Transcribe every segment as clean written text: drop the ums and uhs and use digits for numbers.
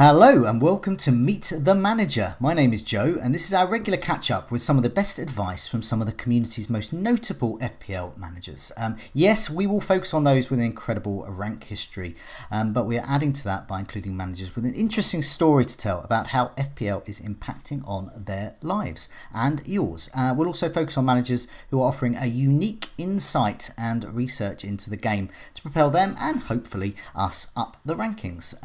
Hello and welcome to Meet the Manager. My name is Joe and this is our regular catch-up with some of the best advice from some of the community's most notable FPL managers. Yes, we will focus on those with an incredible rank history, but we are adding to that by including managers with an interesting story to tell about how FPL is impacting on their lives and yours. We'll also focus on managers who are offering a unique insight and research into the game to propel them and hopefully us up the rankings.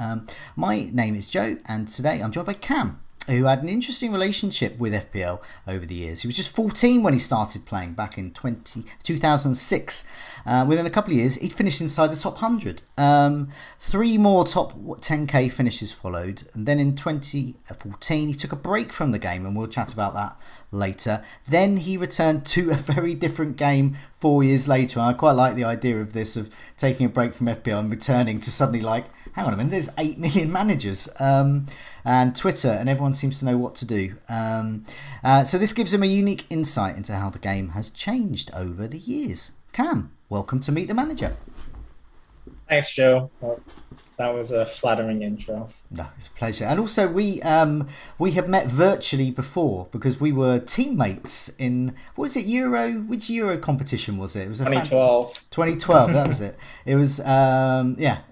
My name is Joe and today I'm joined by Cam, who had an interesting relationship with FPL over the years. He was just 14 when he started playing back in 2006. Within a couple of years, he finished inside the top 100. Three more top 10k finishes followed. And then in 2014, he took a break from the game, and we'll chat about that later. Then he returned to a very different game 4 years later. And I quite like the idea of this, of taking a break from FPL and returning to suddenly like, hang on a minute, there's 8 million managers. And Twitter, and everyone seems to know what to do. So this gives him a unique insight into how the game has changed over the years. Cam, welcome to Meet the Manager. Thanks, Joe. Well, that was a flattering intro. No, it's a pleasure. And also we have met virtually before because we were teammates in, what was it, which Euro competition was it? It was 2012. 2012, that was it. It was,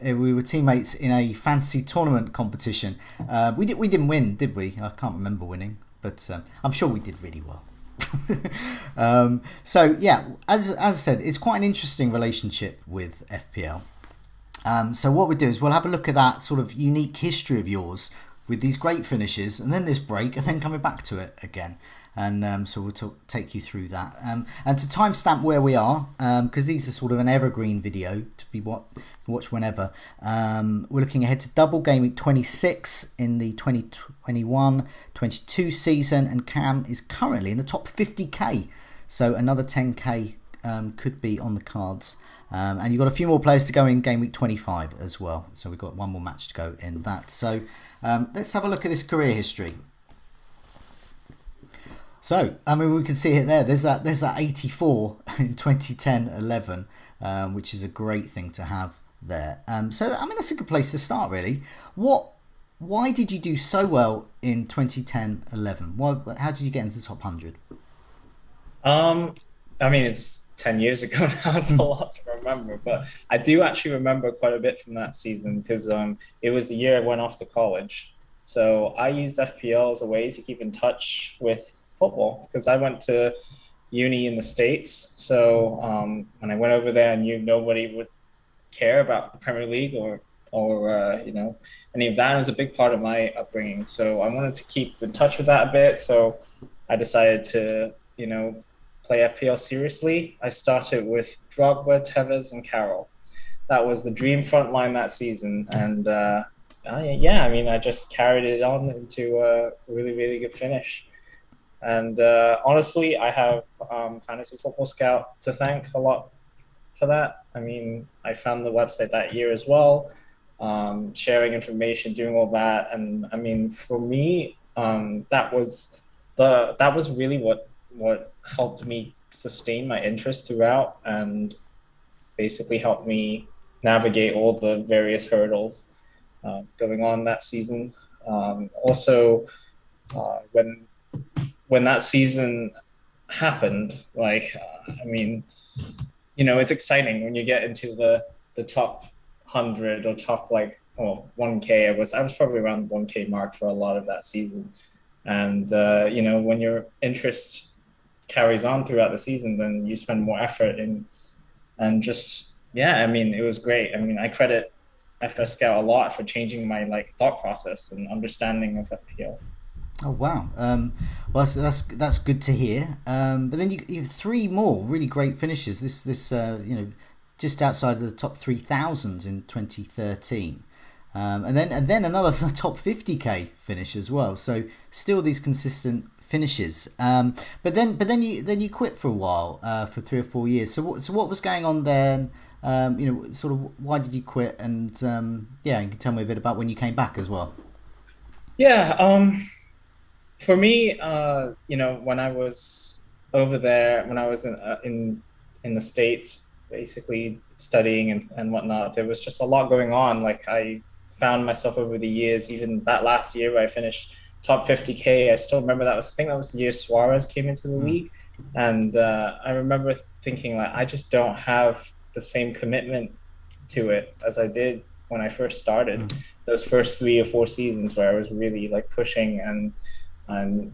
we were teammates in a fantasy tournament competition. We didn't win, did we? I can't remember winning, but I'm sure we did really well. So yeah, as I said, it's quite an interesting relationship with FPL. So what we do is we'll have a look at that sort of unique history of yours with these great finishes and then this break and then coming back to it again. And so we'll take you through that. And to timestamp where we are, because these are sort of an evergreen video to be watch whenever, we're looking ahead to Double Gameweek 26 in the 2021-22 season, and Cam is currently in the top 50k. So another 10k could be on the cards. And you've got a few more players to go in Game Week 25 as well. So we've got one more match to go in that. So let's have a look at this career history. So, I mean, we can see it there. There's that 84 in 2010-11, which is a great thing to have there. So, I mean, that's a good place to start, really. Why did you do so well in 2010-11? How did you get into the top 100? I mean, it's 10 years ago now. It's a lot to remember, but I do actually remember quite a bit from that season because it was the year I went off to college. So I used FPL as a way to keep in touch with football because I went to uni in the States. So when I went over there, I knew nobody would care about the Premier League or any of that. It was a big part of my upbringing. So I wanted to keep in touch with that a bit. So I decided to, play FPL seriously. I started with Drogba, Tevez, and Carroll. That was the dream front line that season. And I just carried it on into a really, really good finish. And honestly, I have Fantasy Football Scout to thank a lot for that. I mean, I found the website that year as well, sharing information, doing all that. And I mean, for me, that was really what helped me sustain my interest throughout and basically helped me navigate all the various hurdles going on that season. Also, when that season happened, it's exciting when you get into the top 100 or top 1K. I was probably around the 1K mark for a lot of that season. And, when your interest carries on throughout the season, then you spend more effort in, and just, it was great. I mean, I credit FS Scout a lot for changing my thought process and understanding of FPL. Oh wow! Well, that's good to hear. But then you have three more really great finishes. This just outside of the top 3,000 in 2013, and then another top 50k finish as well. So still these consistent finishes. But then you quit for a while for 3 or 4 years. So what was going on then? Sort of why did you quit? And you can tell me a bit about when you came back as well. Yeah. For me, when I was over there, when I was in the States, basically studying and whatnot, there was just a lot going on. Like I found myself over the years, even that last year where I finished top 50K. I still remember that was, I think that was the year Suarez came into the Mm, league. And I remember thinking like, I just don't have the same commitment to it as I did when I first started. mm, Those first 3 or 4 seasons where I was really like pushing and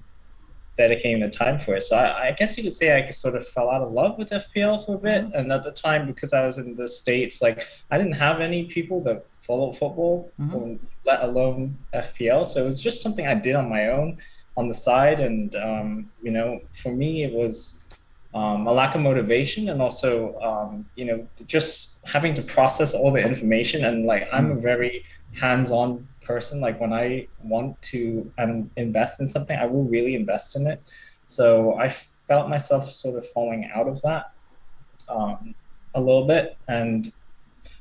dedicating the time for it. So I guess you could say I sort of fell out of love with FPL for a bit. mm, And at the time, because I was in the States, like I didn't have any people that follow football, mm, or let alone FPL. So it was just something I did on my own on the side. And, for me, it was a lack of motivation and also, just having to process all the information. And like, I'm a mm, very hands-on person. Like when I want to invest in something, I will really invest in it. So I felt myself sort of falling out of that um, a little bit. And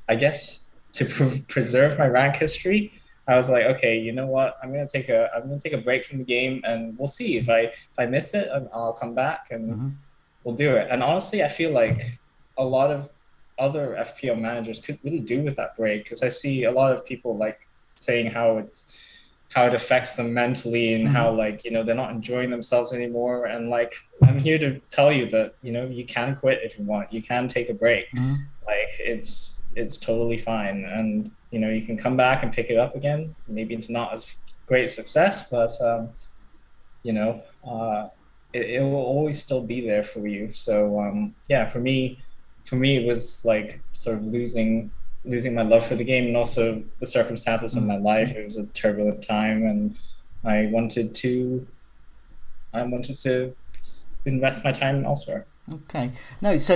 I guess to preserve my rank history, I was like, okay, you know what? I'm gonna take a break from the game, and we'll see if I miss it, I'll come back and mm, we'll do it. And honestly, I feel like a lot of other FPL managers could really do with that break because I see a lot of people like saying how it affects them mentally and how mm, like they're not enjoying themselves anymore. And like I'm here to tell you that you can quit if you want. You can take a break. mm. Like it's totally fine, and you can come back and pick it up again. Maybe into not as great success, but you know, uh, it will always still be there for you. So yeah, for me, it was like sort of losing my love for the game and also the circumstances of Mm. my life. It was a turbulent time, and I wanted to I wanted to invest my time elsewhere. Okay. No, it's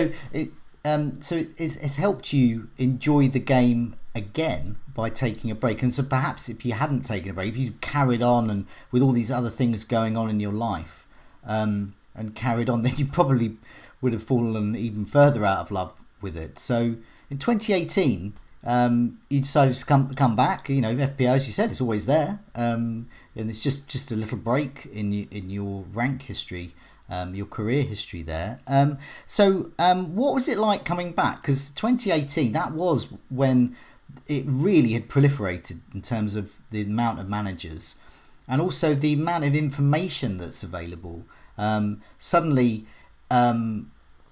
helped you enjoy the game again by taking a break. And so perhaps if you hadn't taken a break, if you'd carried on and with all these other things going on in your life, and carried on, then you probably would have fallen even further out of love with it. So in 2018, you decided to come back. FPL, as you said, is always there, and it's just a little break in your rank history, your career history there. What was it like coming back? Because 2018, that was when it really had proliferated in terms of the amount of managers and also the amount of information that's available. Suddenly,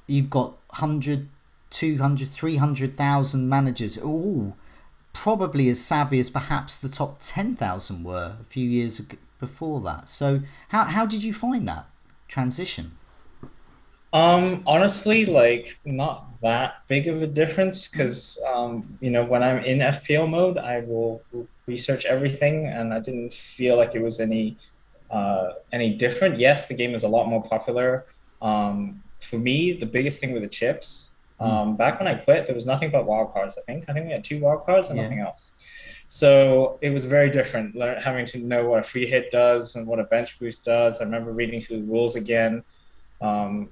you've got 100, 200, 300,000 managers, all probably as savvy as perhaps the top 10,000 were a few years before that. So how did you find that transition? Honestly, like not that big of a difference because when I'm in FPL mode, I will research everything, and I didn't feel like it was any different. Yes, the game is a lot more popular. For me, the biggest thing were the chips. Mm, Back when I quit, there was nothing but wildcards. I think we had 2 wildcards and yeah. nothing else. So it was very different, having to know what a free hit does and what a bench boost does. I remember reading through the rules again. Um,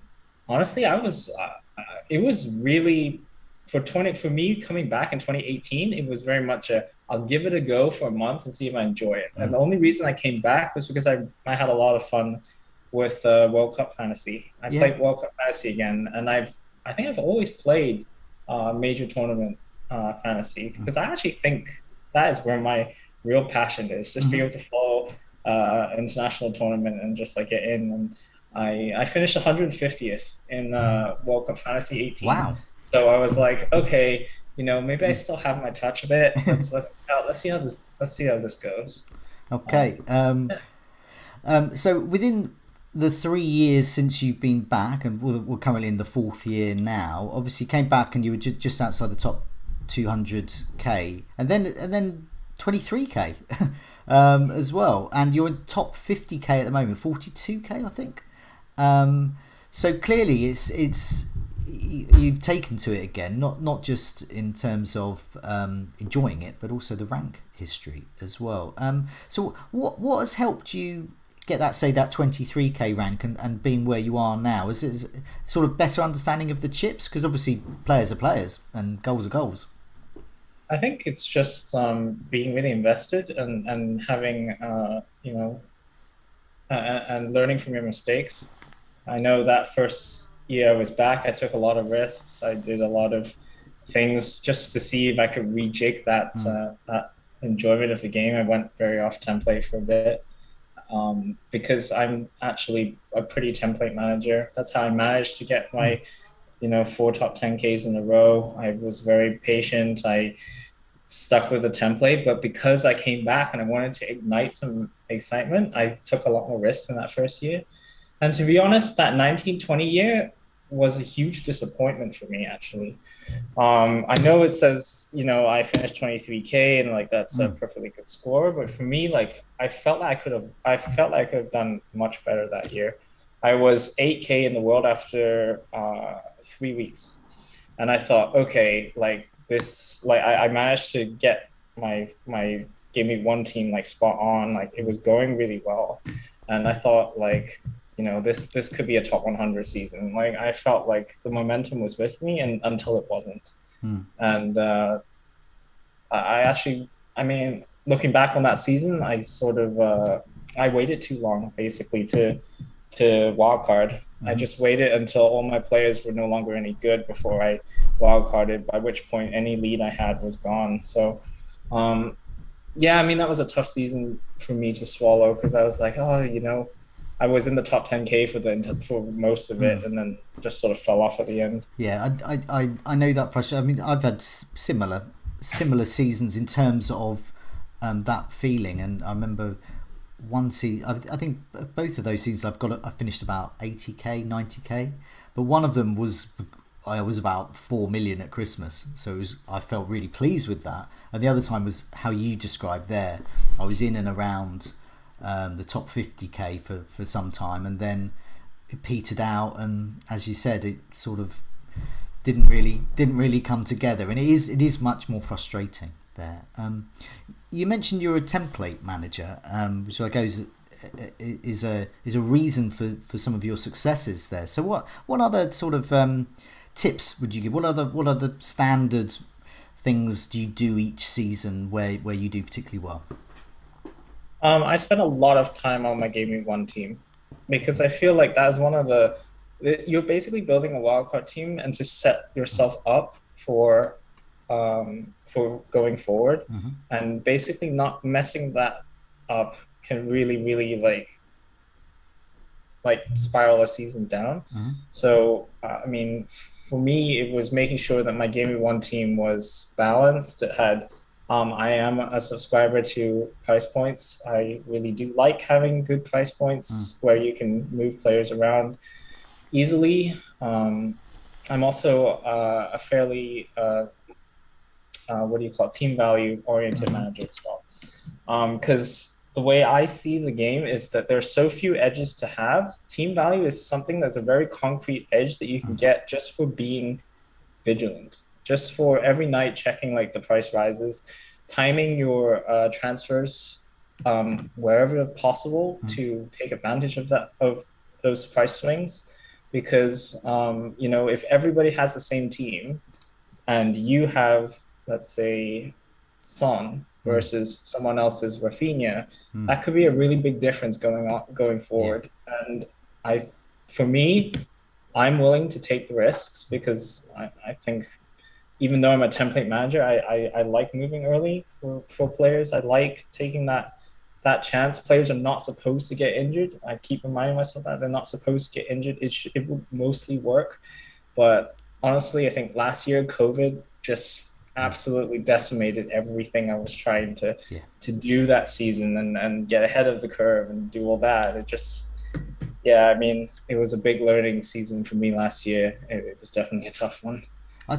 Honestly, it was really for me coming back in 2018. It was very much I'll give it a go for a month and see if I enjoy it. And Mm, the only reason I came back was because I had a lot of fun with World Cup Fantasy. I yeah. played World Cup Fantasy again, and I think I've always played major tournament fantasy because I actually think that is where my real passion is. Just being Hmm. able to follow international tournament and just like get in. And I finished 150th in World Cup Fantasy 18. Wow. So I was like, okay, maybe I still have my touch a bit. Let's see how this goes. Okay. So within the 3 years since you've been back, and we're currently in the fourth year now. Obviously, you came back and you were just outside the top 200k, and then 23k as well, and you're in top 50k at the moment, 42k, I think. So clearly, it's you've taken to it again, not just in terms of enjoying it, but also the rank history as well. So what has helped you get that 23k rank and being where you are now? Is it sort of better understanding of the chips? Because obviously players are players and goals are goals. I think it's just being really invested and having and learning from your mistakes. I know that first year I was back, I took a lot of risks. I did a lot of things just to see if I could rejig that Mm, enjoyment of the game. I went very off template for a bit, because I'm actually a pretty template manager. That's how I managed to get Mm. my, four top 10Ks in a row. I was very patient. I stuck with the template, but because I came back and I wanted to ignite some excitement, I took a lot more risks in that first year. And to be honest, that 1920 year was a huge disappointment for me, actually. I know it says, I finished 23K and like that's a Mm. perfectly good score, but for me, like I felt like I could have done much better that year. I was 8K in the world after 3 weeks. And I thought, okay, like this, like I managed to get my Game Week 1 team like spot on, like it was going really well. And I thought like, this could be a top 100 season. Like I felt like the momentum was with me and until it wasn't. Mm. And I actually, I mean, looking back on that season, I sort of I waited too long basically to wildcard. I Mm-hmm. just waited until all my players were no longer any good before I wildcarded, by which point any lead I had was gone. So um, yeah, I mean that was a tough season for me to swallow because I was like, oh, I was in the top 10K for most of it, Mm. and then just sort of fell off at the end. Yeah, I know that frustration. I mean, I've had similar seasons in terms of that feeling, and I remember one season. I think both of those seasons I finished about 80k, 90k, but one of them was I was about 4 million at Christmas, so I felt really pleased with that. And the other time was how you described there. I was in and around the top 50k for some time, and then it petered out, and as you said, it sort of didn't really come together, and it is much more frustrating there. You mentioned you're a template manager, which I guess is a reason for some of your successes there. So what other sort of tips would you give? What other standard things do you do each season where you do particularly well? I spent a lot of time on my Game Week 1 team because I feel like that is one of you're basically building a wildcard team and to set yourself up for going forward, Mm-hmm. and basically not messing that up can really, really like spiral a season down. Mm-hmm. So, I mean, for me, it was making sure that my Game Week 1 team was balanced. It had, I am a subscriber to price points. I really do like having good price Mm. points where you can move players around easily. I'm also a fairly, what do you call it, team value oriented Mm-hmm. manager as well. Because the way I see the game is that there's so few edges to have. Team value is something that's a very concrete edge that you can get just for being vigilant, just for every night checking like the price rises, timing your transfers wherever possible Mm. to take advantage of those price swings. Because if everybody has the same team and you have, let's say, Son Mm. versus someone else's Rafinha, Mm. that could be a really big difference going Yeah. forward. And I, for me, I'm willing to take the risks because I think even though I'm a template manager, I like moving early for players. I like taking that chance. Players are not supposed to get injured. I keep reminding myself that they're not supposed to get injured. It would mostly work, but honestly, I think last year COVID just Mm. absolutely decimated everything I was trying to Yeah. to do that season and get ahead of the curve and do all that. It just yeah, I mean, it was a big learning season for me last year. It was definitely a tough one. I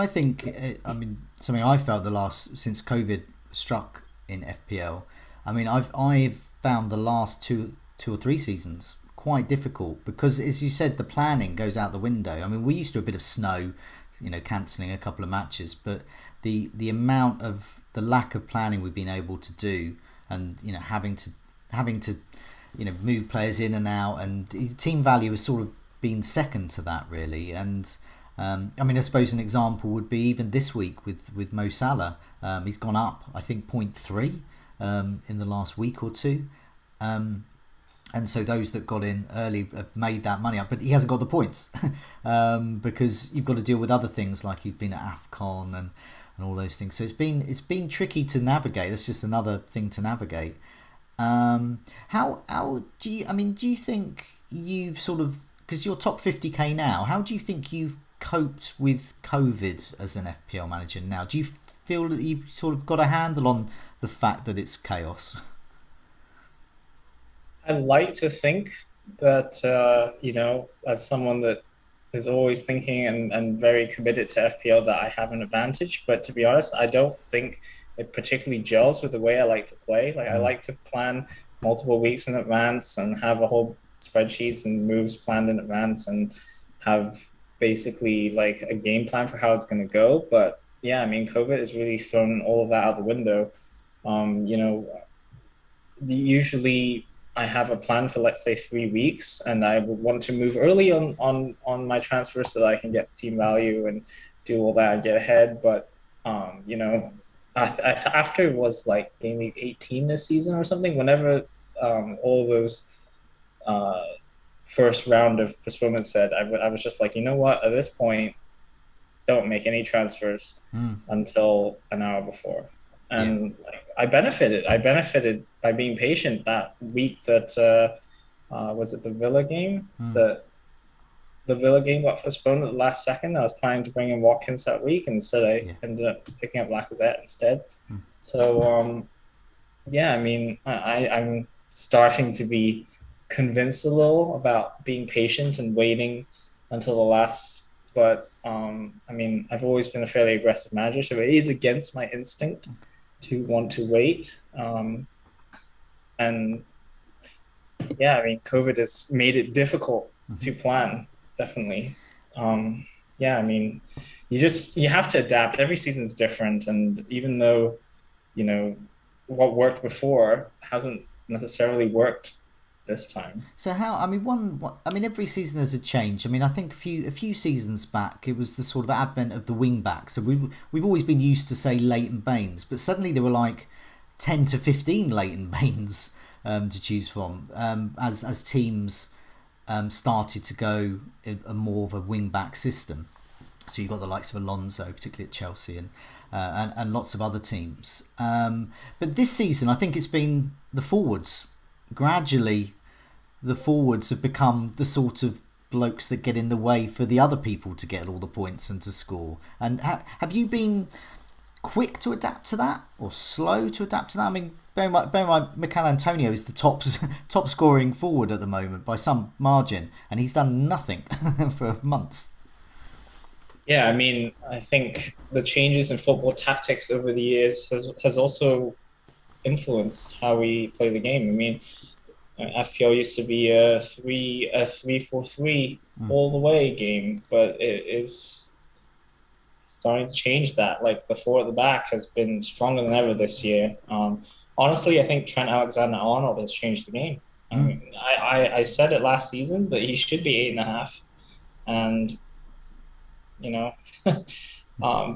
think something I felt the last since COVID struck in FPL. I mean, I've found the last two or three seasons quite difficult because, as you said, the planning goes out the window. I mean, we used to a bit of snow, cancelling a couple of matches, but the amount of the lack of planning we've been able to do, and having to move players in and out, and team value has sort of been second to that really. And I suppose an example would be even this week with Mo Salah. He's gone up, I think, 0.3 in the last week or two. and so those that got in early have made that money up, but he hasn't got the points because you've got to deal with other things like you've been at AFCON and all those things. So it's been tricky to navigate. That's just another thing to navigate. How do you? I mean, do you think you've sort of, because you're top 50k now? How do you think you've coped with COVID as an FPL manager now? Do you feel that you've sort of got a handle on the fact that it's chaos? I like to think that, as someone that is always thinking and very committed to FPL, that I have an advantage. But to be honest, I don't think it particularly gels with the way I like to play. Like I Mm. like to plan multiple weeks in advance and have a whole spreadsheets and moves planned in advance and have basically like a game plan for how it's going to go. But yeah, I mean, COVID has really thrown all of that out the window. Um, you know, Usually I have a plan for, let's say, 3 weeks, and I would want to move early on my transfer so that I can get team value and do all that and get ahead. But um, you know, after it was like game week 18 this season or something, whenever all of those uh, first round of postponements said, I was just like, you know what, at this point, don't make any transfers Mm. until an hour before. Yeah. And like, I benefited by being patient that week that was it the Villa game? Mm. The Villa game got postponed at the last second. I was planning to bring in Watkins that week, and instead I Yeah. ended up picking up Lacazette instead. Mm. So yeah, I mean, I'm starting to be convinced a little about being patient and waiting until the last. But I mean, I've always been a fairly aggressive manager, so it is against my instinct to want to wait. And yeah, I mean, COVID has made it difficult Mm-hmm. to plan, definitely. Yeah, I mean, you have to adapt. Every season's different, and even though you know what worked before hasn't necessarily worked this time. So how? I mean, I mean, every season there's a change. I mean, I think a few seasons back, it was the sort of advent of the wing back. So we've always been used to say Leighton Baines, but suddenly there were like 10 to 15 Leighton Baines to choose from as teams started to go a more of a wing back system. So you've got the likes of Alonso, particularly at Chelsea, and lots of other teams. But this season, I think it's been the forwards. Gradually, the forwards have become the sort of blokes that get in the way for the other people to get all the points and to score. And have you been quick to adapt to that or slow to adapt to that? I mean, bear in mind Mikel Antonio is the top scoring forward at the moment by some margin, and he's done nothing for months. Yeah, I mean, I think the changes in football tactics over the years has also influenced how we play the game. I mean, FPL used to be a 3-4-3 Mm. all the way game, but it is starting to change that. Like the four at the back has been stronger than ever this year. Honestly, I think Trent Alexander-Arnold has changed the game. I Mm. mean, I said it last season, but he should be 8.5, and you know,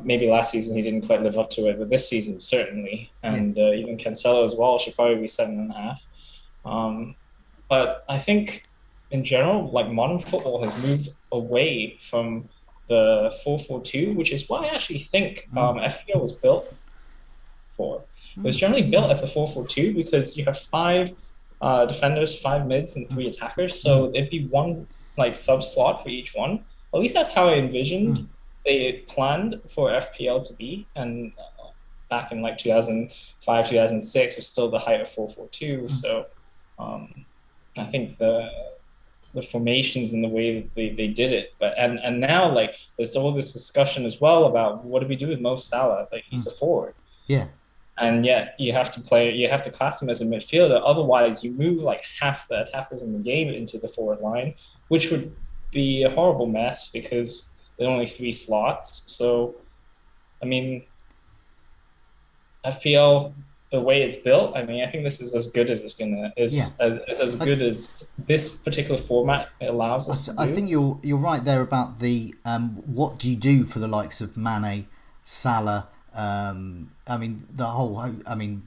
maybe last season he didn't quite live up to it, but this season certainly, Yeah. and even Cancelo as well should probably be 7.5. Um, but I think in general, like modern football has moved away from the 4-4-2, which is what I actually think Mm. FPL was built for. It was Mm. generally built as a 4-4-2 because you have five defenders, five mids, and three attackers. Mm. So it'd be one like sub slot for each one. At least that's how I Mm. envisioned they planned for FPL to be. And back in like 2005, 2006 was still the height of 4-4-2. Mm. So um, I think the formations and the way that they did it. But and now like there's all this discussion as well about what do we do with Mo Salah? Like Mm. he's a forward. Yeah. And yet you have to class him as a midfielder. Otherwise, you move like half the attackers in the game into the forward line, which would be a horrible mess because there are only three slots. So, I mean, FPL, the way it's built, I mean, I think this is as good as it's gonna Yeah. is as I good as this particular format allows us to I do. think you're right there about the what do you do for the likes of Mane, Salah. I mean the whole. I mean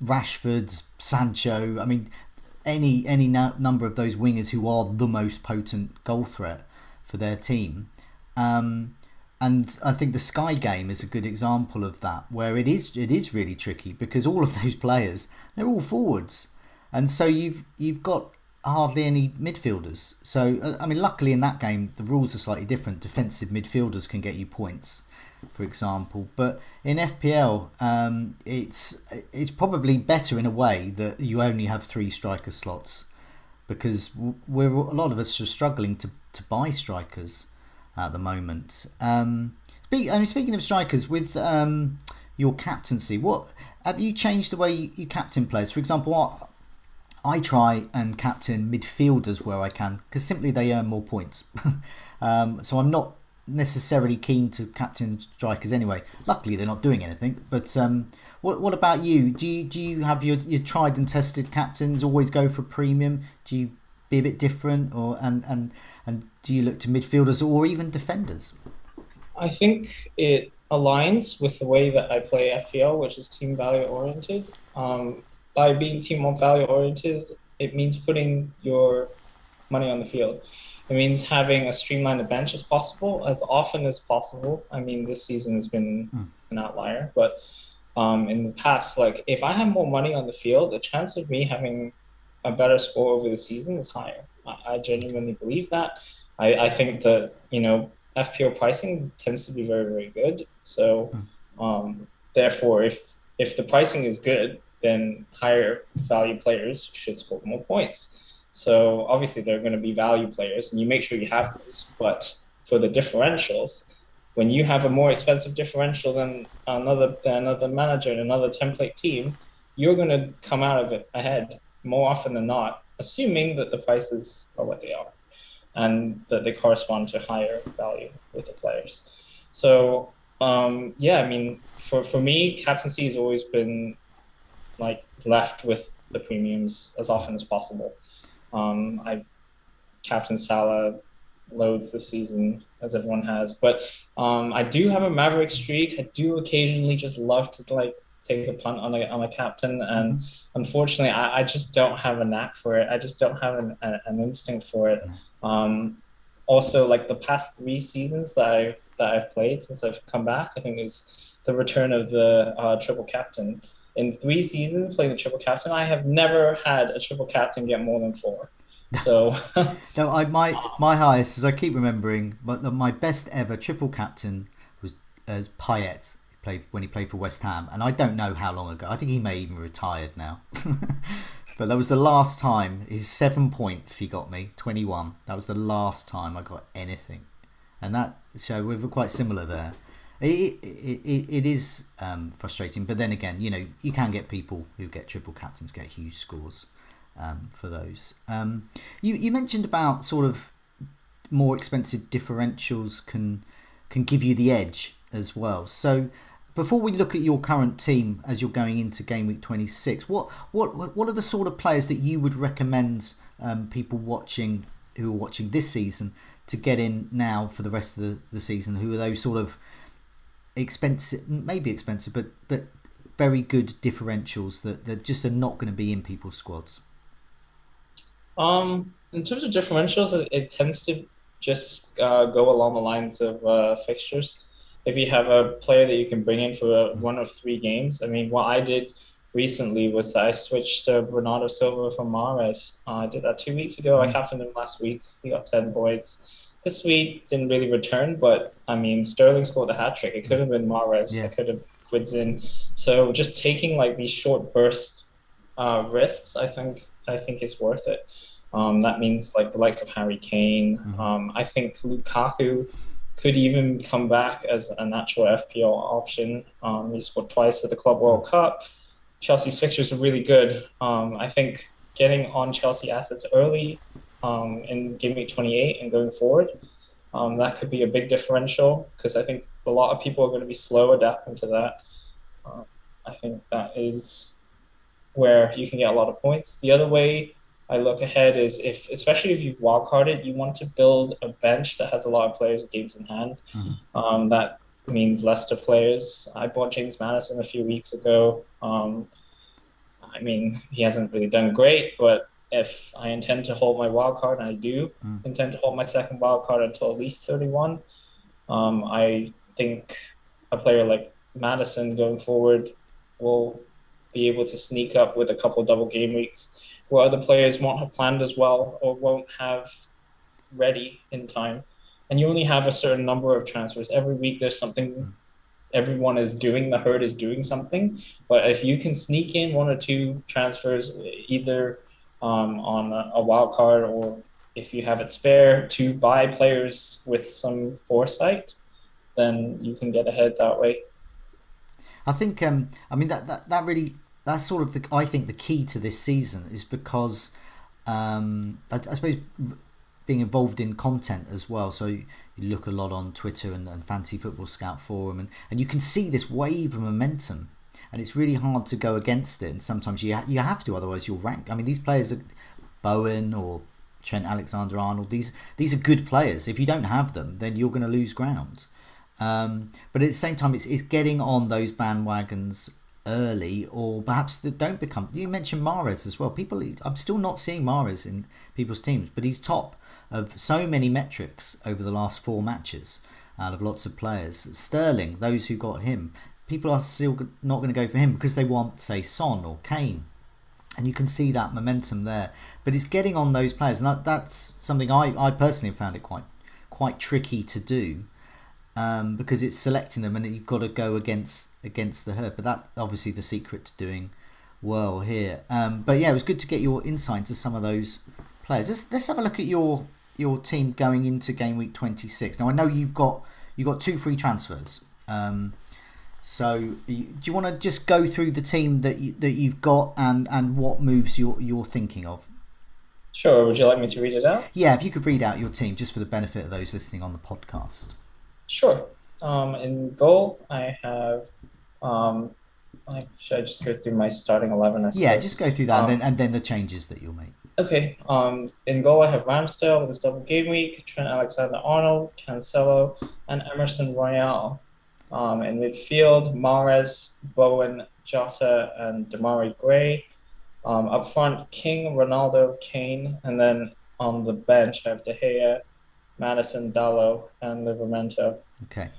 Rashford's, Sancho. I mean any number of those wingers who are the most potent goal threat for their team. And I think the Sky game is a good example of that, where it is really tricky because all of those players, they're all forwards, and so you've got hardly any midfielders. So I mean, luckily in that game the rules are slightly different. Defensive midfielders can get you points, for example, but in FPL, it's probably better in a way that you only have 3 striker slots, because a lot of us are struggling to buy strikers at the moment. Speaking of strikers, with your captaincy, what have you changed the way you captain players? For example, I try and captain midfielders where I can, because simply they earn more points. So I'm not necessarily keen to captain strikers anyway. Luckily, they're not doing anything. But what about you? Do you have your tried and tested captains always go for premium? Do you be a bit different, or and do you look to midfielders or even defenders? I think it aligns with the way that I play FPL, which is team value oriented. By being team value oriented, it means putting your money on the field. It means having as streamlined a bench as possible, as often as possible. I mean, this season has been an outlier, but in the past, like if I have more money on the field, the chance of me having a better score over the season is higher. I genuinely believe that. I think that, FPL pricing tends to be very, very good. So therefore, if the pricing is good, then higher value players should score more points. So obviously there are going to be value players, and you make sure you have those. But for the differentials, when you have a more expensive differential than another manager and another template team, you're going to come out of it ahead more often than not, assuming that the prices are what they are and that they correspond to higher value with the players. So yeah, I mean, for me, captaincy has always been like left with the premiums as often as possible. I've captained Salah loads this season, as everyone has, but I do have a Maverick streak. I do occasionally just love to like take a punt on a captain, and unfortunately, I just don't have a knack for it. I just don't have an instinct for it. Also, like the past 3 seasons that I've played since I've come back, I think is the return of the triple captain. In 3 seasons playing the triple captain, I have never had a triple captain get more than 4. So No, my highest, as I keep remembering, but my best ever triple captain was Payet. When he played for West Ham, and I don't know how long ago. I think he may even retired now. But that was the last time. His 7 points he got me, 21. That was the last time I got anything, and so we're quite similar there. It is frustrating, but then again, you can get people who get triple captains get huge scores for those. You mentioned about sort of more expensive differentials can give you the edge as well. So before we look at your current team as you're going into game week 26, what are the sort of players that you would recommend people who are watching this season to get in now for the rest of the season? Who are those sort of maybe expensive, but very good differentials that just are not going to be in people's squads? In terms of differentials, it tends to just go along the lines of fixtures. If you have a player that you can bring in for one of 3 games, I mean, what I did recently was that I switched Bernardo Silva from Mahrez. I did that 2 weeks ago. I captained him last week. He got 10 points. This week didn't really return, but I mean, Sterling scored a hat trick. It could have been Mahrez. Yeah. It could have Quids in. So just taking like these short burst risks, I think is worth it. That means like the likes of Harry Kane. I think Lukaku could even come back as a natural FPL option. He scored twice at the Club World Cup. Chelsea's fixtures are really good. I think getting on Chelsea assets early in game week 28 and going forward, that could be a big differential, because I think a lot of people are going to be slow adapting to that. I think that is where you can get a lot of points. The other way I look ahead is especially if you've wildcarded, you want to build a bench that has a lot of players with games in hand. That means Leicester players. I bought James Maddison a few weeks ago. I mean, he hasn't really done great, but if I intend to hold my wild card, and I do intend to hold my second wild card until at least 31, I think a player like Madison going forward will be able to sneak up with a couple double game weeks where other players won't have planned as well or won't have ready in time. And you only have a certain number of transfers. Every week there's something everyone is doing, the herd is doing something. But if you can sneak in one or two transfers, either on a wild card or if you have it spare to buy players with some foresight, then you can get ahead that way. I think I mean that really that's sort of I think the key to this season is because I suppose being involved in content as well. So you look a lot on Twitter and Fantasy Football Scout Forum, and you can see this wave of momentum, and it's really hard to go against it. And sometimes you have to, otherwise you'll rank. I mean, these players are Bowen or Trent Alexander-Arnold. These are good players. If you don't have them, then you're going to lose ground. But at the same time, it's getting on those bandwagons early, or perhaps that don't become. You mentioned Mahrez as well. I'm still not seeing Mahrez in people's teams, but he's top of so many metrics over the last 4 matches out of lots of players. Sterling, those who got him, people are still not going to go for him because they want, say, Son or Kane. And you can see that momentum there. But it's getting on those players, and that's something I personally have found it quite tricky to do. Because it's selecting them and you've got to go against the herd. But that's obviously the secret to doing well here. But yeah, it was good to get your insight into some of those players. Let's have a look at your team going into game week 26. Now I know you've got 2 free transfers. So do you want to just go through the team that you've got and what moves you're thinking of? Sure. Would you like me to read it out? Yeah, if you could read out your team just for the benefit of those listening on the podcast. Sure. In goal, I have. Should I just go through my starting 11? Yeah, just go through that and then the changes that you'll make. Okay. In goal, I have Ramsdale with his double game week, Trent Alexander-Arnold, Cancelo, and Emerson Royale. In midfield, Mahrez, Bowen, Jota, and Demarai Gray. Up front, King, Ronaldo, Kane, and then on the bench, I have De Gea, Madison, Dallo, and Livramento. Okay.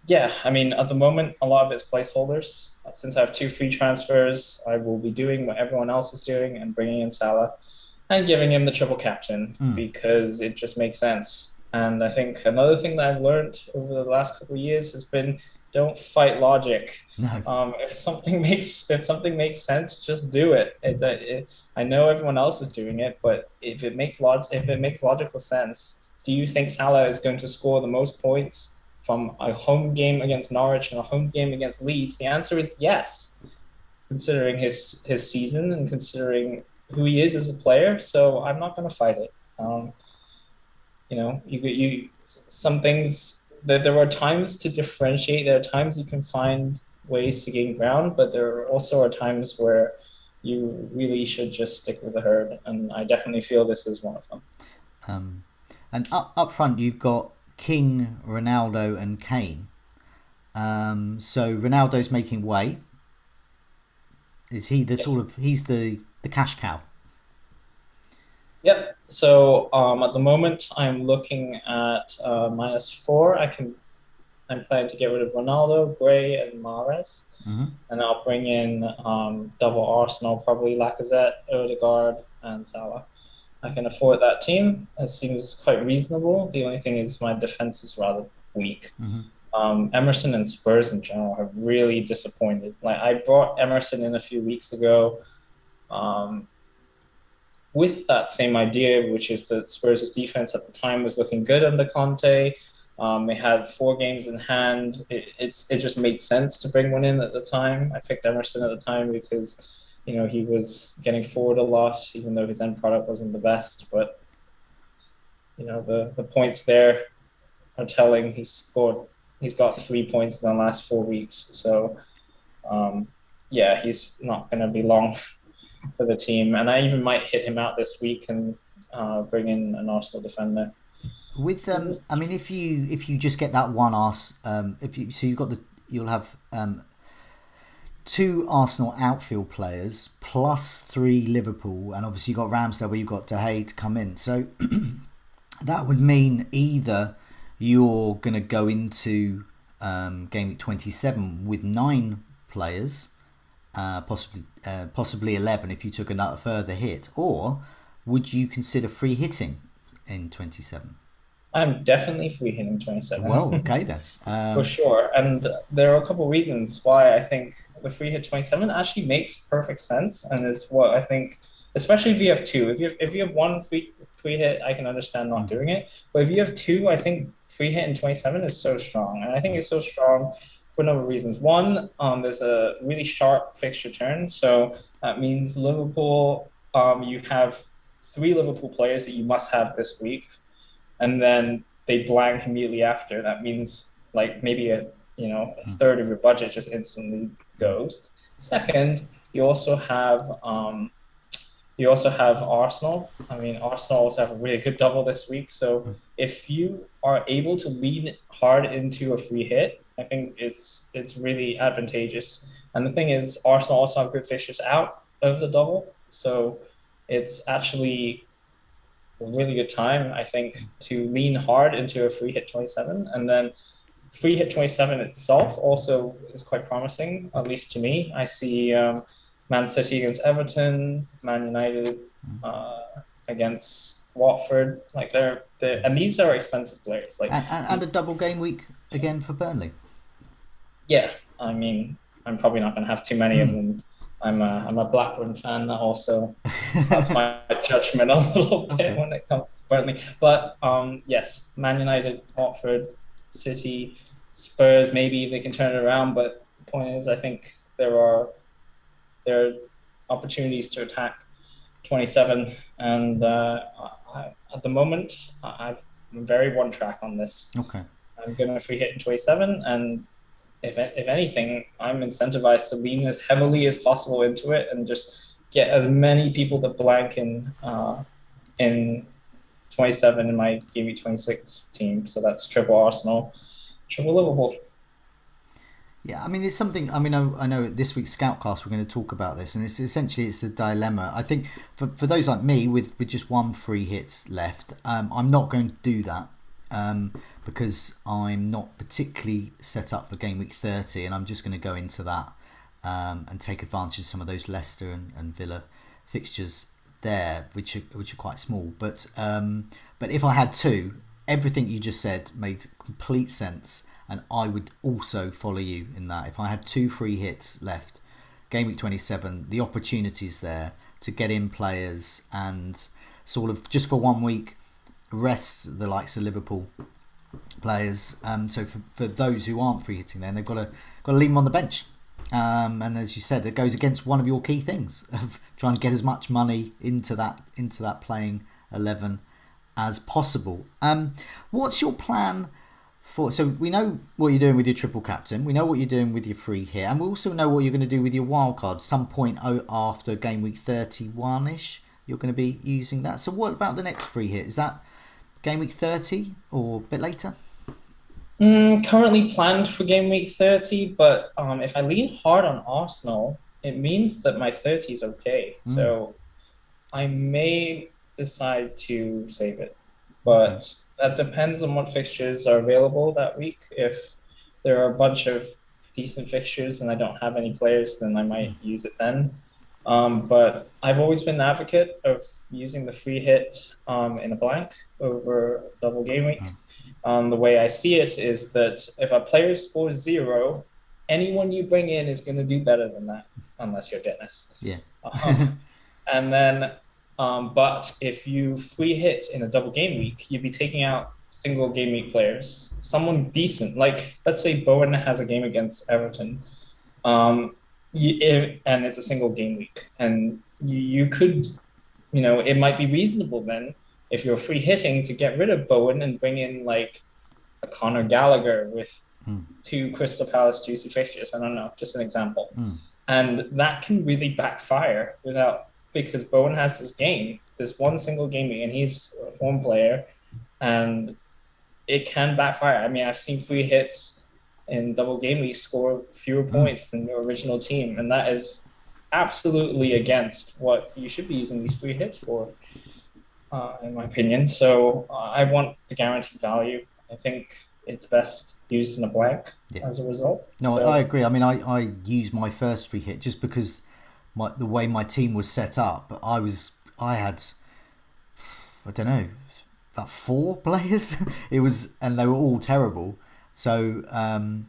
Yeah, I mean, at the moment, a lot of it's placeholders. Since I have 2 free transfers, I will be doing what everyone else is doing and bringing in Salah and giving him the triple captain because it just makes sense. And I think another thing that I've learned over the last couple of years has been don't fight logic. No. If something makes sense, just do it. I know everyone else is doing it, but if it makes logical sense, do you think Salah is going to score the most points from a home game against Norwich and a home game against Leeds? The answer is yes, considering his season and considering who he is as a player. So I'm not going to fight it. Some things. There are times to differentiate. There are times you can find ways to gain ground, but there also are times where you really should just stick with the herd, and I definitely feel this is one of them. And up front, you've got King, Ronaldo, and Kane. So Ronaldo's making way. Is he he's the cash cow? Yep. So at the moment, I'm looking at -4. I'm planning to get rid of Ronaldo, Gray, and Mahrez, and I'll bring in double Arsenal, probably Lacazette, Odegaard, and Salah. I can afford that team. It seems quite reasonable. The only thing is my defense is rather weak. Emerson and Spurs in general have really disappointed. Like I brought Emerson in a few weeks ago. With that same idea, which is that Spurs' defense at the time was looking good under Conte. They had 4 games in hand. It just made sense to bring one in at the time. I picked Emerson at the time because, he was getting forward a lot, even though his end product wasn't the best. But, the points there are telling. He's got 3 points in the last 4 weeks. So, he's not going to be long for the team, and I even might hit him out this week and bring in an Arsenal defender. With I mean, if you just get that one you'll have two Arsenal outfield players plus three Liverpool, and obviously you've got Ramsdale where you've got De Gea to come in. So that would mean either you're going to go into game week 27 with 9 players, possibly 11 if you took another further hit, or would you consider free hitting in 27? I'm definitely free hitting 27. Well, okay then. For sure. And there are a couple of reasons why I think the free hit 27 actually makes perfect sense and is what I think, especially if you have two. If you have one free hit, I can understand not doing it. But if you have two, I think free hit in 27 is so strong. And I think it's so strong for a number of reasons. One, there's a really sharp fixture turn. So that means Liverpool, you have 3 Liverpool players that you must have this week. And then they blank immediately after. That means like maybe a third of your budget just instantly goes. Second, you also have Arsenal. I mean, Arsenal also have a really good double this week. So if you are able to lean hard into a free hit, I think it's really advantageous. And the thing is, Arsenal also have good fixtures out of the double, so it's actually a really good time, I think, to lean hard into a free hit 27. And then free hit 27 itself also is quite promising, at least to me. I see Man City against Everton, Man United against Watford. Like and these are expensive players. Like and a double game week again for Burnley. Yeah, I mean, I'm probably not going to have too many of them. I'm a Blackburn fan that also has my judgment a little bit when it comes to Burnley. But yes, Man United, Watford, City, Spurs, maybe they can turn it around. But the point is, I think there are opportunities to attack 27. And at the moment, I'm very one track on this. Okay. I'm going to free hit in 27, and if anything, I'm incentivized to lean as heavily as possible into it and just get as many people that blank in 27 in my game week 26 team. So that's triple Arsenal, triple Liverpool. Yeah, I mean, it's something. I mean, I know this week's Scoutcast we're going to talk about this, and it's a dilemma. I think for those like me with just one free hit left, I'm not going to do that. Because I'm not particularly set up for game week 30, and I'm just going to go into that and take advantage of some of those Leicester and Villa fixtures there, which are quite small. But if I had two, everything you just said made complete sense, and I would also follow you in that. If I had 2 free hits left, game week 27, the opportunities there to get in players and sort of just for 1 week rest the likes of Liverpool players. So for those who aren't free hitting, then they've got to leave them on the bench. And as you said, it goes against one of your key things of trying to get as much money into that playing 11 as possible. What's your plan for? So we know what you're doing with your triple captain. We know what you're doing with your free hit, and we also know what you're going to do with your wild card. Some point after game week 31ish, you're going to be using that. So what about the next free hit? Is that game week 30 or a bit later? Currently planned for game week 30, but if I lean hard on Arsenal, it means that my 30 is okay. So I may decide to save it, but that depends on what fixtures are available that week. If there are a bunch of decent fixtures and I don't have any players, then I might use it then. But I've always been an advocate of using the free hit in a blank over double game week. The way I see it is that if a player scores 0, anyone you bring in is going to do better than that, unless you're Dennis. Yeah. And then, but if you free hit in a double game week, you'd be taking out single game week players, someone decent. Like, let's say Bowen has a game against Everton. And it's a single game week, and you could, it might be reasonable then if you're free hitting to get rid of Bowen and bring in like a Conor Gallagher with 2 Crystal Palace juicy fixtures. I don't know, just an example. And that can really backfire because Bowen has this one single game week, and he's a form player, and it can backfire. I mean, I've seen free hits in Double Gameweek score fewer points than your original team, and that is absolutely against what you should be using these free hits for, in my opinion. So I want the guaranteed value. I think it's best used in a blank Yeah. as a result. No, I So agree. I mean, I used my first free hit just because the way my team was set up. I had, I don't know, about four players. It was, and they were all terrible. So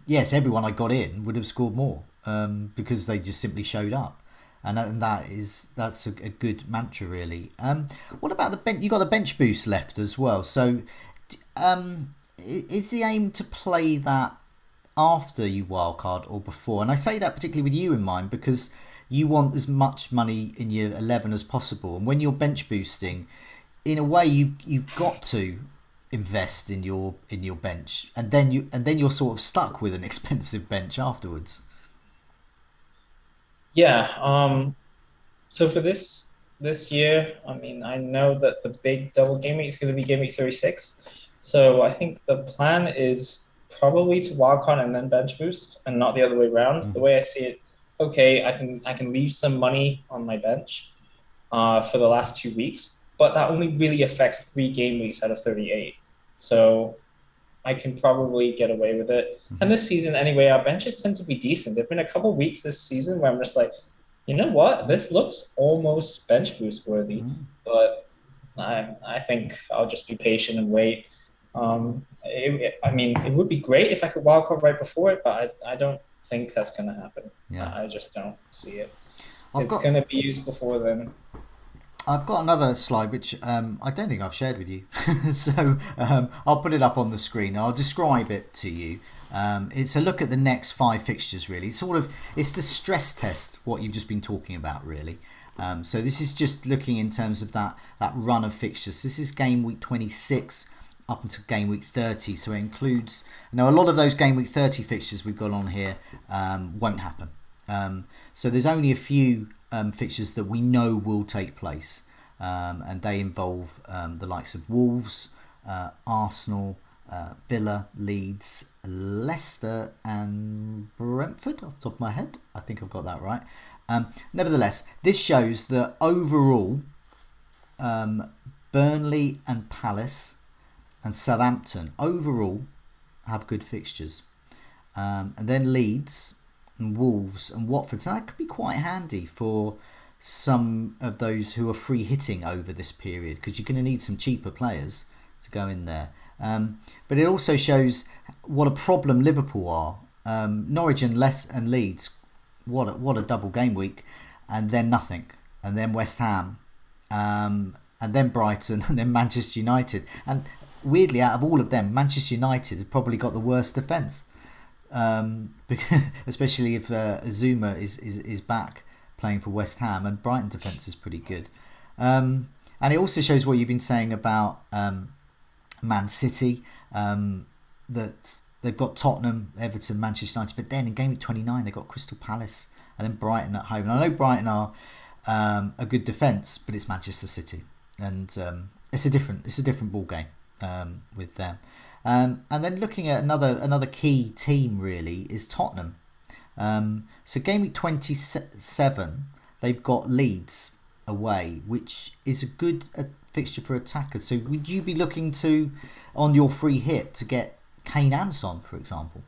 yes, everyone I got in would have scored more because they just simply showed up, and that's a good mantra really. What about the bench? You got the bench boost left as well. So is the aim to play that after you wildcard or before? And I say that particularly with you in mind because you want as much money in your 11 as possible, and when you're bench boosting, in a way you've got to invest in your bench, and then you're sort of stuck with an expensive bench afterwards. yeah, so for this year, I mean, I know that the big double game week is going to be game week 36. So I think the plan is probably to wildcard and then bench boost and not the other way around. The way I see it, okay, I can leave some money on my bench for the last 2 weeks, but that only really affects 3 game weeks out of 38. So I can probably get away with it. And this season, anyway, our benches tend to be decent. There've been a couple weeks this season where I'm just like, you know what, this looks almost bench boost worthy, but I think I'll just be patient and wait. I mean, it would be great if I could wildcard right before it, but I don't think that's going to happen. Yeah, I just don't see it. I've It's got going to be used before then. I've got another slide which I don't think I've shared with you, so I'll put it up on the screen. I'll describe it to you. It's a look at the next 5 fixtures. Really, it's to stress test what you've just been talking about. Really, so this is just looking in terms of that run of fixtures. This is game week 26 up until game week 30. So it includes now a lot of those game week 30 fixtures we've got on here won't happen. So there's only a few fixtures that we know will take place, and they involve the likes of Wolves, Arsenal, Villa, Leeds, Leicester, and Brentford. Off the top of my head, I think I've got that right. Nevertheless, this shows that overall, Burnley and Palace and Southampton overall have good fixtures, and then Leeds and Wolves and Watford. So that could be quite handy for some of those who are free hitting over this period, because you're going to need some cheaper players to go in there. But it also shows what a problem Liverpool are. Norwich and Leeds, what a double game week, and then nothing, and then West Ham, and then Brighton, and then Manchester United. And weirdly, out of all of them, Manchester United have probably got the worst defence. Especially if Azuma is back playing for West Ham, and Brighton defence is pretty good. And it also shows what you've been saying about Man City, that they've got Tottenham, Everton, Manchester United, but then in game week 29 they've got Crystal Palace and then Brighton at home. And I know Brighton are a good defence, but it's Manchester City, and it's a different ball game with them. And then looking at another key team really is Tottenham. So game week 27 they've got Leeds away, which is a good fixture for attackers. So would you be looking to, on your free hit, to get Kane and Son, for example?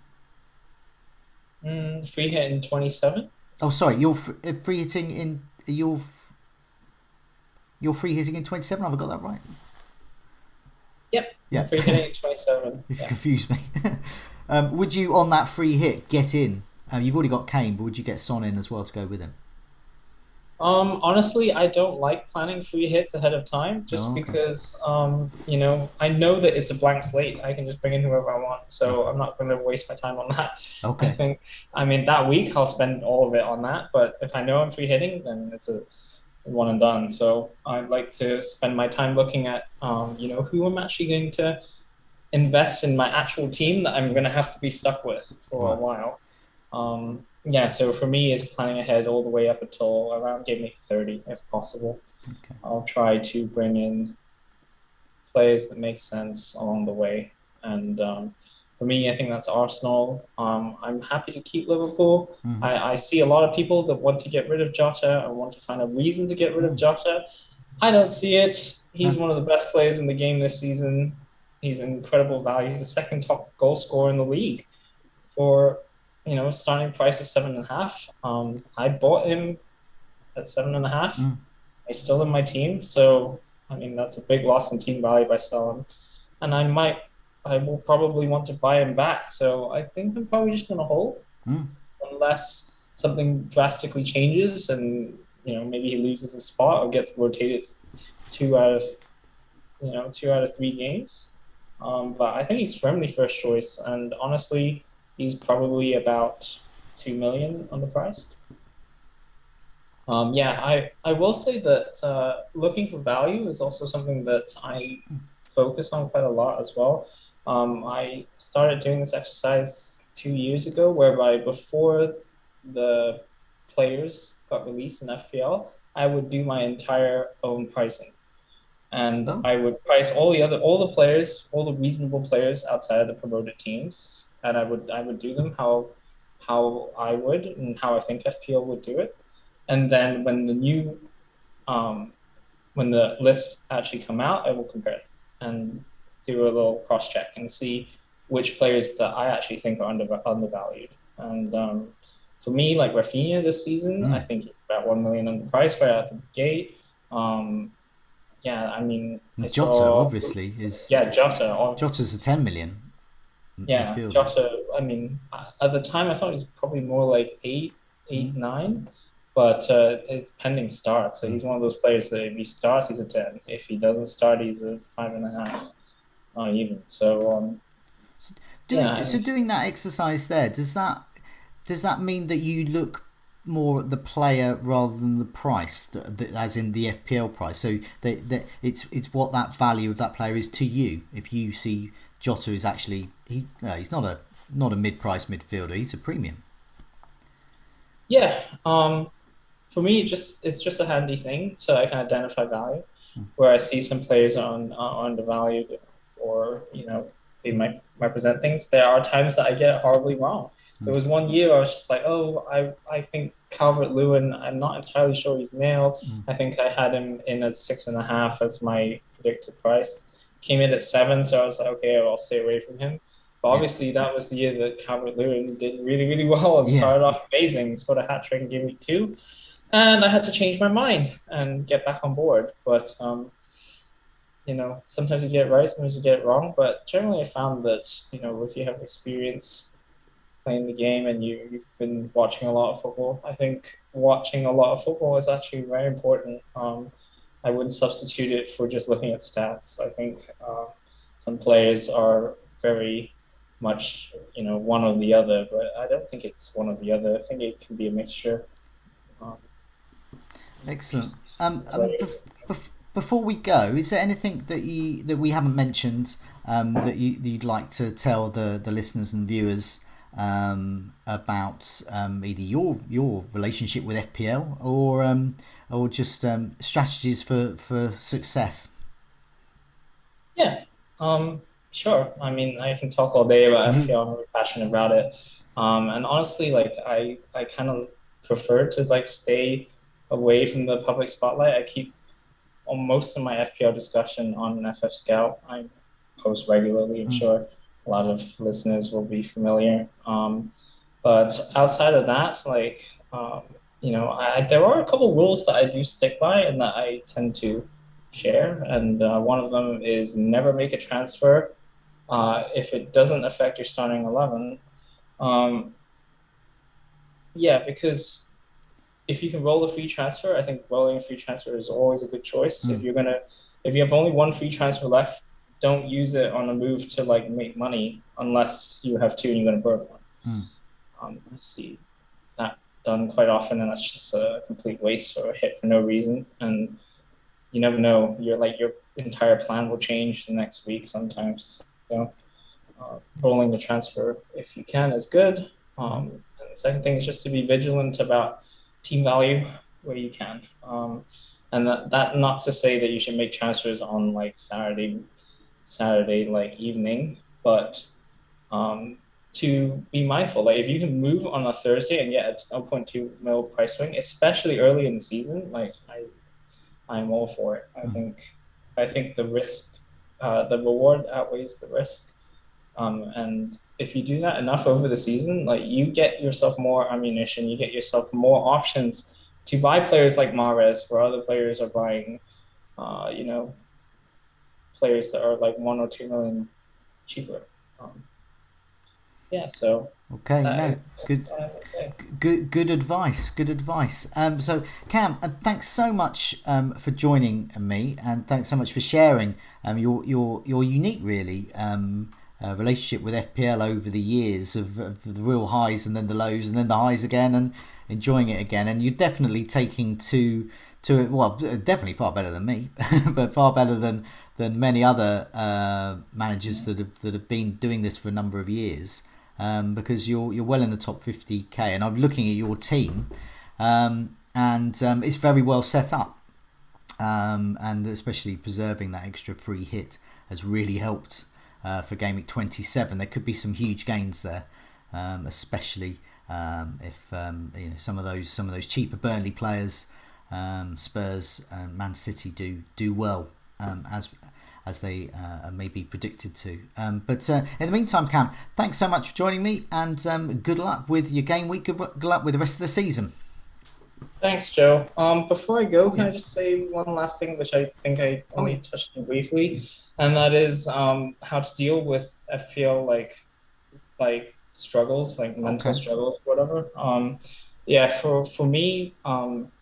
Free hit in 27? Oh, sorry, you're free hitting in you're free hitting in 27. Have I got that right? Yep. Yeah. Free hitting in 27. You've Yeah. confused me. Would you, on that free hit, get in? You've already got Kane, but would you get Son in as well to go with him? Honestly, I don't like planning free hits ahead of time just Oh, okay. because, I know that it's a blank slate. I can just bring in whoever I want. So Okay. I'm not going to waste my time on that. I Okay. think, I mean, that week I'll spend all of it on that. But if I know I'm free hitting, then it's a one and done. So I'd like to spend my time looking at, who I'm actually going to invest in my actual team that I'm going to have to be stuck with for a Right. while. Yeah, so for me, it's planning ahead all the way up until around game week 30, if possible. Okay. I'll try to bring in plays that make sense along the way. And for For me, I think that's Arsenal. I'm happy to keep Liverpool. I see a lot of people that want to get rid of Jota or want to find a reason to get rid of Jota. I don't see it. He's No. one of the best players in the game this season. He's an incredible value. He's the second top goal scorer in the league for a starting price of 7.5. I bought him at 7.5. He's still in my team, so I mean that's a big loss in team value by selling. And I will probably want to buy him back. So I think I'm probably just going to hold unless something drastically changes and maybe he loses a spot or gets rotated two out of 2 out of 3 games. But I think he's firmly first choice, and honestly, he's probably about 2 million underpriced. Yeah, I will say that looking for value is also something that I focus on quite a lot as well. I started doing this exercise 2 years ago, whereby before the players got released in FPL, I would do my entire own pricing, and Oh, I would price all the players, all the reasonable players outside of the promoted teams, and I would do them how I would and how I think FPL would do it. And then um, when the lists actually come out, I will compare and do a little cross check and see which players that I actually think are undervalued. And for me, like Rafinha this season, I think he's about 1 million underpriced right out the gate. Um, yeah, I mean, I Jota saw, obviously is yeah, Jota. Jota's a 10 million Yeah, midfielder. Jota. I mean, at the time, I thought he was probably more like eight, nine, but it's pending start. So he's one of those players that if he starts, he's a 10. If he doesn't start, he's a 5.5, not even. So yeah, I mean, Doing that exercise there, does that mean that you look more at the player rather than the price, as in the FPL price? So that it's what that value of that player is to you. If you see Jota is actually he's not a mid-price midfielder. He's a premium. yeah. For me, it's just a handy thing so I can identify value. Where I see some players are undervalued, or they might represent things. There are times that I get it horribly wrong. There was one year I was just like, oh, I think Calvert-Lewin. I'm not entirely sure he's nailed. I think I had him in at 6.5 as my predicted price. Came in at 7, so I was like, okay, I'll stay away from him. But Yeah, obviously, that was the year that Calvert-Lewin did really, really well and yeah. started off amazing. Scored a hat trick in game week 2, and I had to change my mind and get back on board. But sometimes you get it right, sometimes you get it wrong. But generally, I found that if you have experience playing the game and you've been watching a lot of football, I think watching a lot of football is actually very important. I wouldn't substitute it for just looking at stats. I think some players are very much one or the other, but I don't think it's one or the other. I think it can be a mixture. Um, Excellent. just like, Before we go, is there anything that we haven't mentioned that you'd like to tell the listeners and viewers about either your relationship with FPL or just strategies for success? Yeah, sure. I mean, I can talk all day about FPL. I'm really passionate about it. And honestly, like I kind of prefer to like stay away from the public spotlight. I keep on most of my FPL discussion on FF Scout. I post regularly. I'm sure a lot of listeners will be familiar. But outside of that, like there are a couple rules that I do stick by and that I tend to share. And one of them is never make a transfer if it doesn't affect your starting 11. Um, yeah, because if you can roll a free transfer, I think rolling a free transfer is always a good choice. If you have only one free transfer left, don't use it on a move to like make money unless you have two and you're going to burn one. I see that done quite often, and that's just a complete waste or a hit for no reason. And you never know. Your entire plan will change the next week sometimes. So rolling the transfer if you can is good. And the second thing is just to be vigilant about team value where you can. And that not to say that you should make transfers on like Saturday like evening, but to be mindful. Like if you can move on a Thursday and get a 0.2 mil price swing, especially early in the season, like I'm all for it. I think the risk, the reward outweighs the risk. And if you do that enough over the season, like you get yourself more ammunition, you get yourself more options to buy players like Mahrez, where other players are buying, you know, players that are like 1 or 2 million cheaper. Um, yeah, so Okay, that no, is good, what I would say. good advice. Good advice. So Cam, thanks so much for joining me, and thanks so much for sharing your unique, really, relationship with FPL over the years of the real highs and then the lows and then the highs again, and enjoying it again. And you're definitely taking to it. Well, definitely far better than me, but far better than many other managers that have been doing this for a number of years. Because you're well in the top 50k, and I'm looking at your team, and it's very well set up, and especially preserving that extra free hit has really helped for Game Week 27. There could be some huge gains there, especially if some of those cheaper Burnley players, Spurs and Man City do well, as they may be predicted to. But in the meantime, Cam, thanks so much for joining me, and good luck with your game week. Good luck with the rest of the season. Thanks, Joe. Before I go, Oh, can yeah. I just say one last thing, which I think I Oh, yeah. only touched on briefly, and that is how to deal with FPL struggles, like mental Okay. struggles, whatever. Yeah, for me,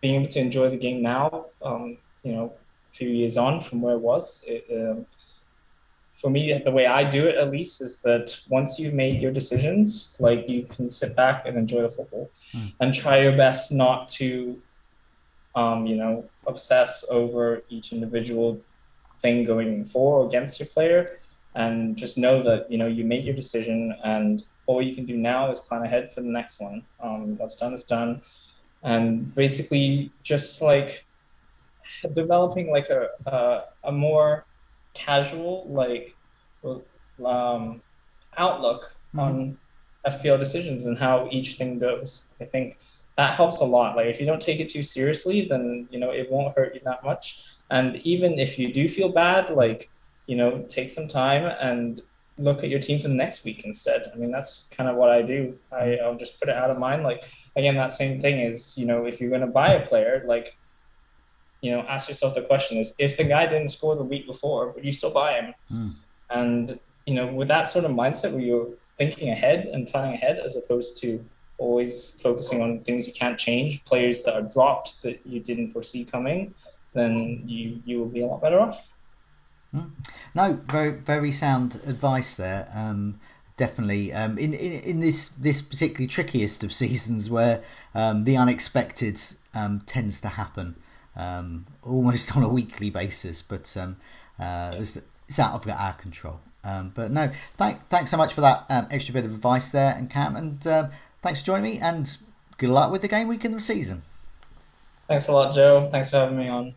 being able to enjoy the game now, a few years on from where it was, for me, the way I do it at least is that once you've made your decisions, like you can sit back and enjoy the football Mm. and try your best not to, obsess over each individual thing going for or against your player, and just know that you made your decision, and all you can do now is plan ahead for the next one. What's done is done, and basically just like developing like a more casual um, outlook Mm-hmm. on FPL decisions and how each thing goes. I think that helps a lot. Like if you don't take it too seriously, then it won't hurt you that much. And even if you do feel bad, like take some time and look at your team for the next week instead. I mean, that's kind of what I do. I'll just put it out of mind. Like again, that same thing is, if you're going to buy a player, like ask yourself the question is, if the guy didn't score the week before, would you still buy him? Mm. And, with that sort of mindset where you're thinking ahead and planning ahead, as opposed to always focusing on things you can't change, players that are dropped that you didn't foresee coming, then you will be a lot better off. Mm. No, very very sound advice there. Definitely, in this particularly trickiest of seasons, where the unexpected tends to happen almost on a weekly basis, but it's out of our control. But no, thanks so much for that extra bit of advice there, and Cam, and thanks for joining me, and good luck with the game week in the season. Thanks a lot, Joe. Thanks for having me on.